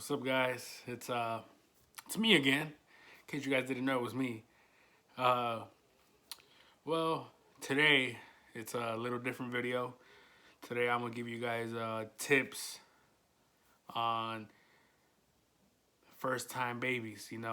What's up, guys? It's me again. In case you guys didn't know, it was me. Uh, well, today it's a little different video. Today I'm gonna give you guys tips on first time babies. There's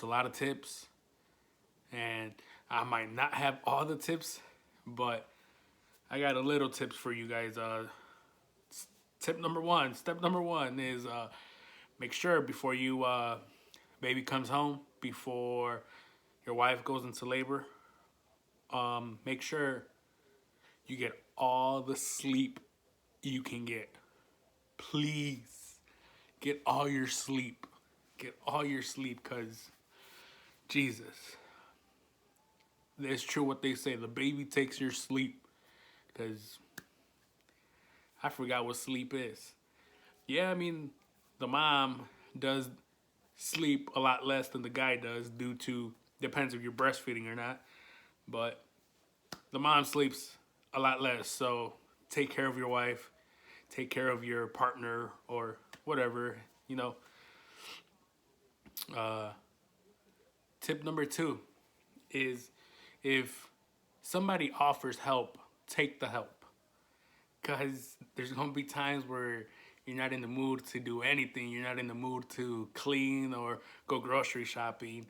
a lot of tips, and I might not have all the tips, but I got a little tips for you guys. Step number one is make sure before you baby comes home, before your wife goes into labor, make sure you get all the sleep you can get. Please get all your sleep. Get all your sleep, because Jesus, it's true what they say. The baby takes your sleep, because I forgot what sleep is. Yeah, I mean, the mom does sleep a lot less than the guy does, due to, depends if you're breastfeeding or not, but the mom sleeps a lot less. So take care of your wife, take care of your partner or whatever, you know. Uh, Tip number two is, if somebody offers help, take the help. Because there's going to be times where you're not in the mood to do anything. You're not in the mood to clean or go grocery shopping.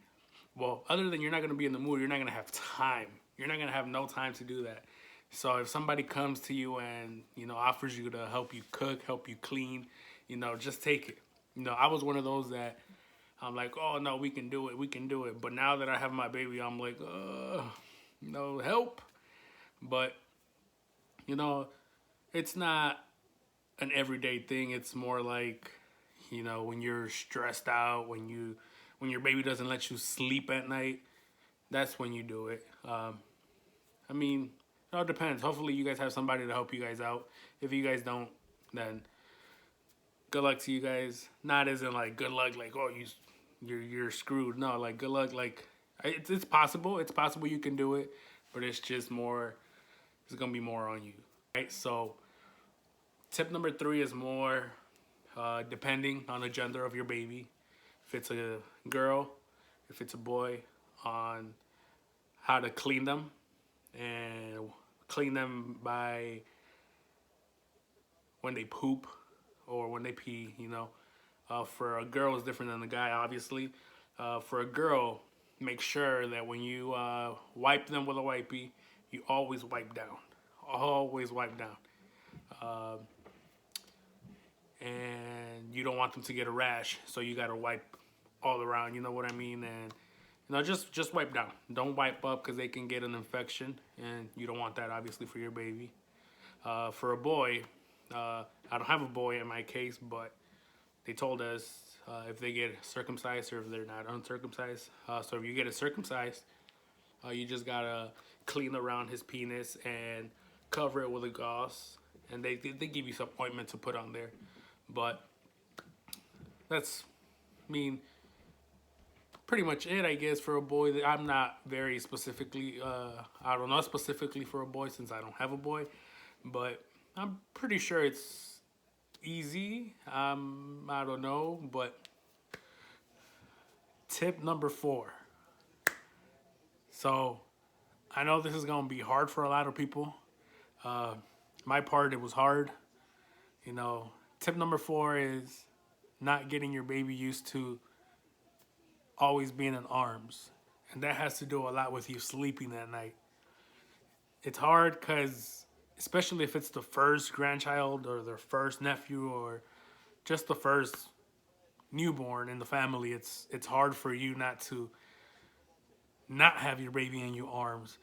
Well, other than you're not going to be in the mood, you're not going to have time. You're not going to have no time to do that. So if somebody comes to you and, offers you to help you cook, help you clean, just take it. I was one of those that I'm like, oh, no, we can do it. We can do it. But now that I have my baby, I'm like, no, help. But, it's not an everyday thing. It's more like, when you're stressed out, when your baby doesn't let you sleep at night, that's when you do it. I mean, it all depends. Hopefully, you guys have somebody to help you guys out. If you guys don't, then good luck to you guys. Not as in like good luck, like you're screwed. No, like good luck, like it's possible. It's possible you can do it, but it's just more. It's gonna be more on you, right? So, tip number three is more depending on the gender of your baby. If it's a girl, if it's a boy, on how to clean them, and clean them by when they poop or when they pee. For a girl, is different than the guy, obviously. For a girl, make sure that when you wipe them with a wipey, you always wipe down. Always wipe down. And you don't want them to get a rash, so you gotta wipe all around. You know what I mean? And just wipe down. Don't wipe up, because they can get an infection, and you don't want that, obviously, for your baby. For a boy, I don't have a boy in my case, but they told us if they get circumcised or if they're not uncircumcised. So if you get it circumcised, you just gotta clean around his penis and cover it with a gauze, and they give you some ointment to put on there. But that's, pretty much it, I guess, for a boy. I'm not very specifically, I don't know specifically for a boy, since I don't have a boy, but I'm pretty sure it's easy. I don't know, but tip number four. So I know this is gonna be hard for a lot of people. My part, it was hard. Tip number four is not getting your baby used to always being in arms. And that has to do a lot with you sleeping at night. It's hard because, especially if it's the first grandchild or their first nephew or just the first newborn in the family, it's hard for you not to not have your baby in your arms.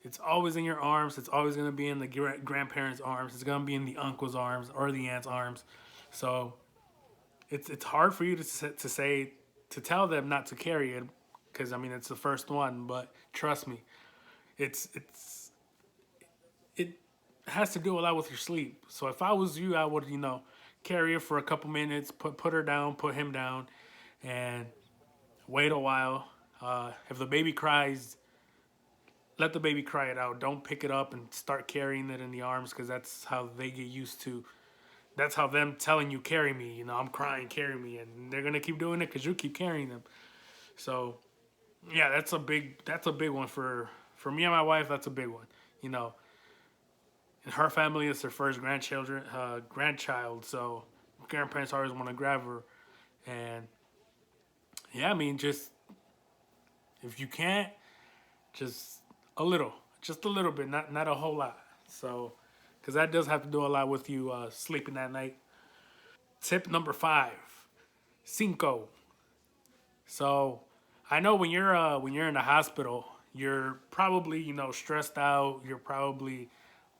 It's always in your arms. It's always going to be in the grandparents' arms. It's going to be in the uncle's arms or the aunt's arms. So it's hard for you to tell them not to carry it, because it's the first one. But trust me, it has to do a lot with your sleep. So if I was you, I would carry her for a couple minutes, put her down, put him down, and wait a while. If the baby cries, let the baby cry it out. Don't pick it up and start carrying it in the arms, because that's how they get used to that's how them telling you carry me. You know, I'm crying, carry me, and they're gonna keep doing it because you keep carrying them. So yeah, that's a big one for me and my wife. That's a big one. You know, in her family, it's their first grandchild. So grandparents always want to grab her, and yeah, I mean, just if you can't, just a little, just a little bit, not a whole lot. So, because that does have to do a lot with you sleeping that night. Tip number 5, cinco. So, I know when you're in the hospital, you're probably stressed out. You're probably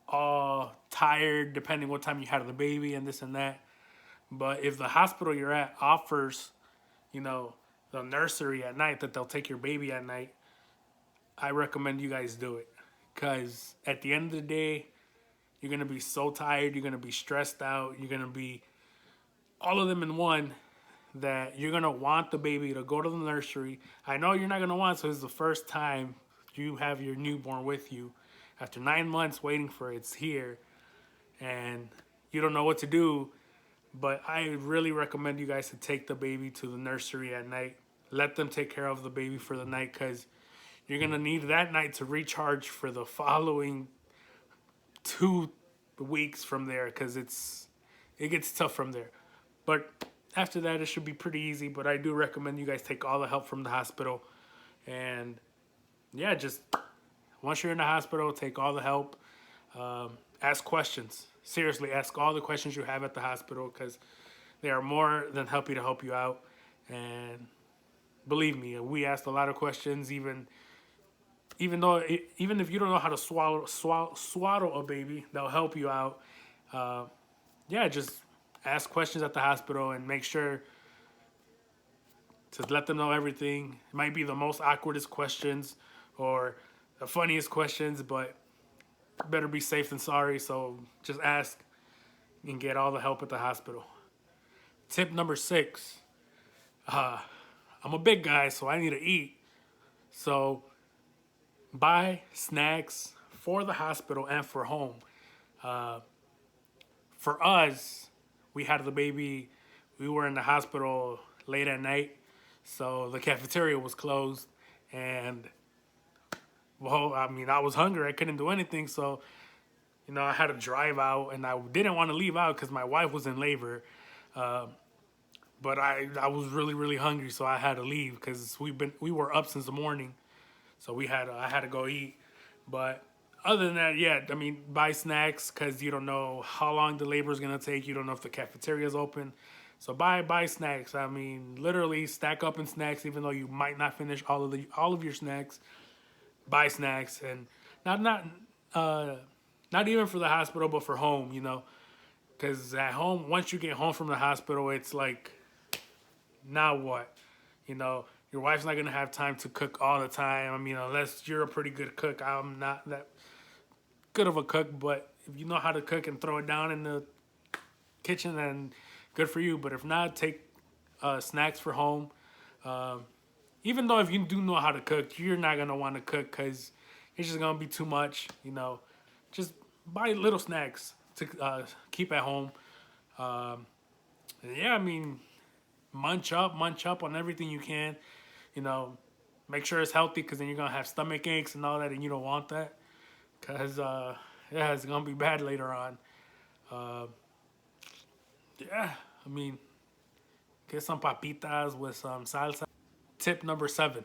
all tired, depending what time you had the baby and this and that. But if the hospital you're at offers, you know, the nursery at night that they'll take your baby at night, I recommend you guys do it. Because at the end of the day, you're going to be so tired. You're going to be stressed out. You're going to be all of them in one that you're going to want the baby to go to the nursery. I know you're not going to want, so it's the first time you have your newborn with you. After 9 months waiting for it, it's here. And you don't know what to do. But I really recommend you guys to take the baby to the nursery at night. Let them take care of the baby for the night because you're going to need that night to recharge for the following 2 weeks from there because it gets tough from there. But after that, it should be pretty easy. But I do recommend you guys take all the help from the hospital. And yeah, just once you're in the hospital, take all the help. Ask questions. Seriously, ask all the questions you have at the hospital because they are more than happy to help you out. And believe me, we asked a lot of questions. Even if you don't know how to swaddle a baby, they'll help you out. Yeah, just ask questions at the hospital and make sure to let them know everything. It might be the most awkwardest questions or the funniest questions, but better be safe than sorry. So just ask and get all the help at the hospital. Tip number 6. I'm a big guy, so I need to eat. So buy snacks for the hospital and for home. For us, we had the baby. We were in the hospital late at night, so the cafeteria was closed. And well, I mean, I was hungry. I couldn't do anything, so I had to drive out, and I didn't want to leave out because my wife was in labor. But I was really really hungry, so I had to leave because we were up since the morning, so I had to go eat. But other than that, yeah, I mean, buy snacks because you don't know how long the labor is gonna take. You don't know if the cafeteria is open, so buy snacks. I mean, literally stack up in snacks, even though you might not finish all of your snacks. Buy snacks and not uh, not even for the hospital, but for home. Because at home, once you get home from the hospital, it's like now what? Your wife's not gonna have time to cook all the time. I mean, unless you're a pretty good cook. I'm not that good of a cook, but if you know how to cook and throw it down in the kitchen, then good for you. But if not, take snacks for home. Um, Even though if you do know how to cook, you're not gonna want to cook because it's just gonna be too much. Just buy little snacks to keep at home. Um, and yeah, I mean, munch up on everything you can. You know, make sure it's healthy because then you're gonna have stomach aches and all that, and you don't want that because yeah, it's gonna be bad later on. Uh, yeah, I mean, get some papitas with some salsa. Tip number 7.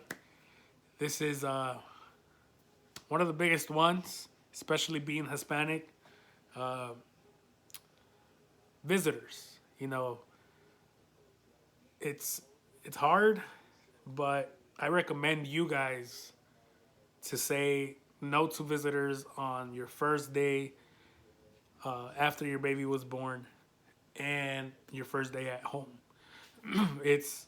This is one of the biggest ones, especially being Hispanic. Uh, Visitors. It's it's hard, but I recommend you guys to say no to visitors on your first day after your baby was born and your first day at home. It's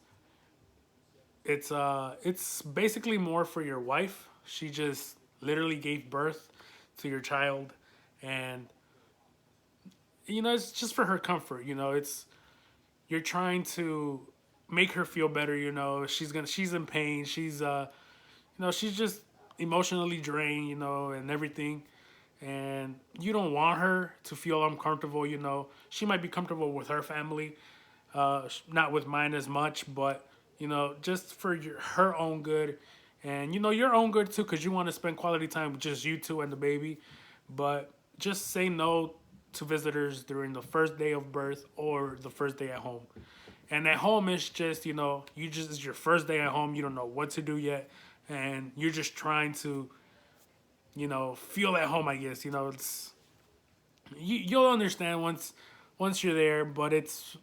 it's basically more for your wife. She just literally gave birth to your child, and it's just for her comfort. It's you're trying to make her feel better. She's in pain. She's she's just emotionally drained. And everything. and you don't want her to feel uncomfortable. You know, she might be comfortable with her family, not with mine as much, but you know, just for her own good, and you know, your own good too, because you want to spend quality time with just you two and the baby. But just say no to visitors during the first day of birth or the first day at home. And at home, it's just, you know, it's your first day at home. You don't know what to do yet, and you're just trying to, you know, feel at home. I guess, you know, you'll understand once you're there. But it's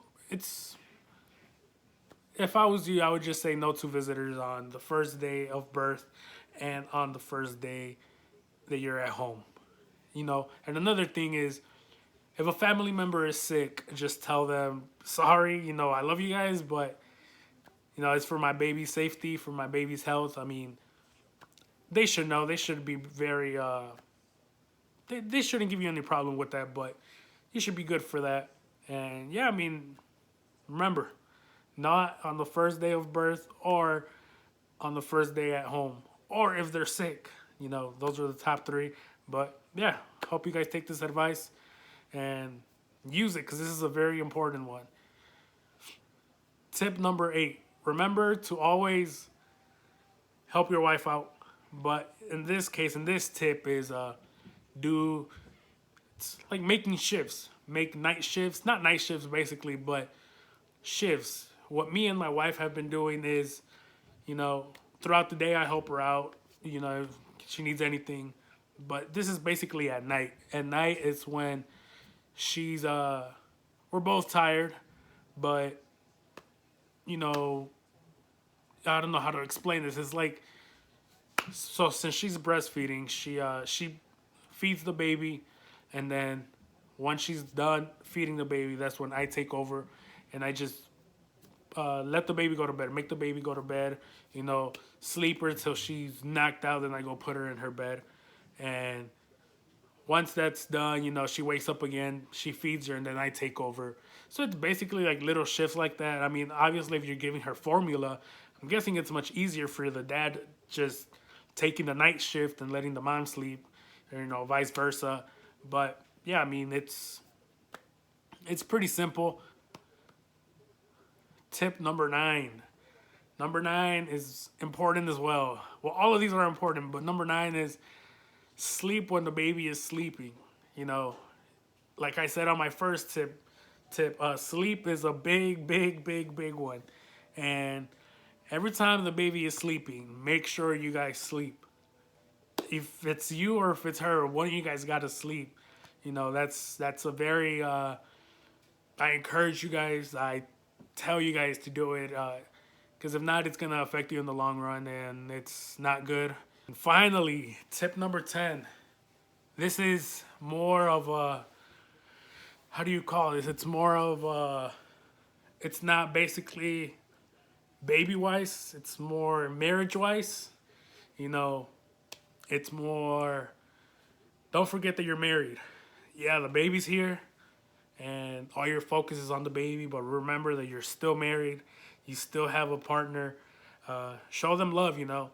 if I was you, I would just say no to visitors on the first day of birth and on the first day that you're at home. You know, and another thing is, if a family member is sick, just tell them, sorry, you know, I love you guys, but, you know, it's for my baby's safety, for my baby's health. I mean, they should know. They should be very, they shouldn't give you any problem with that, but you should be good for that. And yeah, I mean, remember, not on the first day of birth or on the first day at home, or if they're sick. You know, those are the top three. But yeah, hope you guys take this advice and use it, because this is a very important one. Tip number 8, remember to always help your wife out. But in this case, in this tip is do, it's like making shifts. Make night shifts, not night shifts basically, but shifts. What me and my wife have been doing is, you know, throughout the day I help her out, you know, if she needs anything. But this is basically at night. At night it's when she's we're both tired, but you know, I don't know how to explain this. It's like, so since she's breastfeeding, she feeds the baby, and then once she's done feeding the baby, that's when I take over, and I just let the baby go to bed, make the baby go to bed, you know, sleep her till she's knocked out, then I go put her in her bed. And once that's done, you know, she wakes up again, she feeds her, and then I take over. So it's basically like little shifts like that. I mean, obviously, if you're giving her formula, I'm guessing it's much easier for the dad just taking the night shift and letting the mom sleep, or, you know, vice versa. But yeah, I mean, it's pretty simple. Tip number 9. Number 9 is important as well. Well, all of these are important, but number 9 is sleep when the baby is sleeping. You know, like I said on my first tip, sleep is a big one. And every time the baby is sleeping, make sure you guys sleep. If it's you or if it's her, one of you guys got to sleep. You know, that's a very, I encourage you guys, I tell you guys to do it, because if not, it's going to affect you in the long run, and it's not good. And finally, tip number 10. This is more of a, how do you call this? It's more of a, it's not basically baby-wise. It's more marriage-wise. You know, it's more, don't forget that you're married. Yeah, the baby's here, and all your focus is on the baby, but remember that you're still married. You still have a partner. Show them love, you know.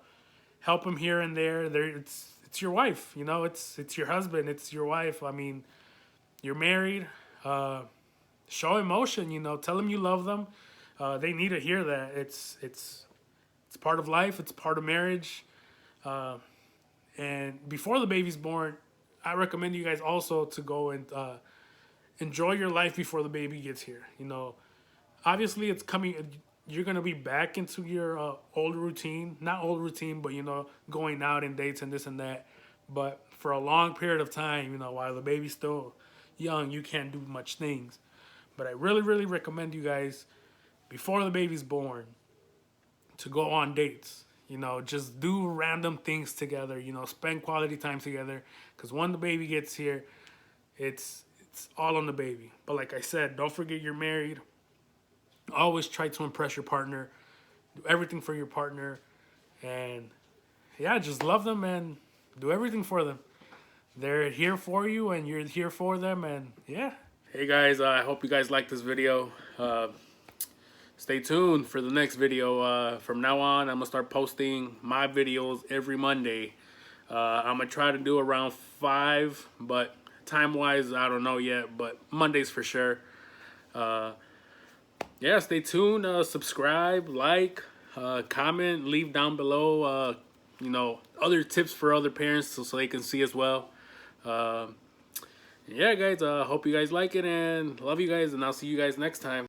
Help them here and there. It's your wife, you know. It's your husband. It's your wife. I mean, you're married. Show emotion, you know. Tell them you love them. They need to hear that. It's part of life. It's part of marriage. And before the baby's born, I recommend you guys also to go and enjoy your life before the baby gets here. You know, obviously it's coming. You're gonna be back into your old routine, not old routine, but you know, going out and dates and this and that. But for a long period of time, you know, while the baby's still young, you can't do much things. But I really recommend you guys, before the baby's born, to go on dates. You know, just do random things together. You know, spend quality time together. Because when the baby gets here, it's all on the baby. But like I said, don't forget you're married. Always try to impress your partner. Do everything for your partner. And yeah, just love them and do everything for them. They're here for you and you're here for them. And yeah. Hey guys, I hope you guys liked this video. Stay tuned for the next video. From now on, I'm going to start posting my videos every Monday. I'm gonna try to do around 5, but time-wise, I don't know yet. But Mondays for sure. Yeah, stay tuned. Subscribe, like, comment, leave down below. Other tips for other parents so they can see as well. Yeah, guys. Hope you guys like it and love you guys, and I'll see you guys next time.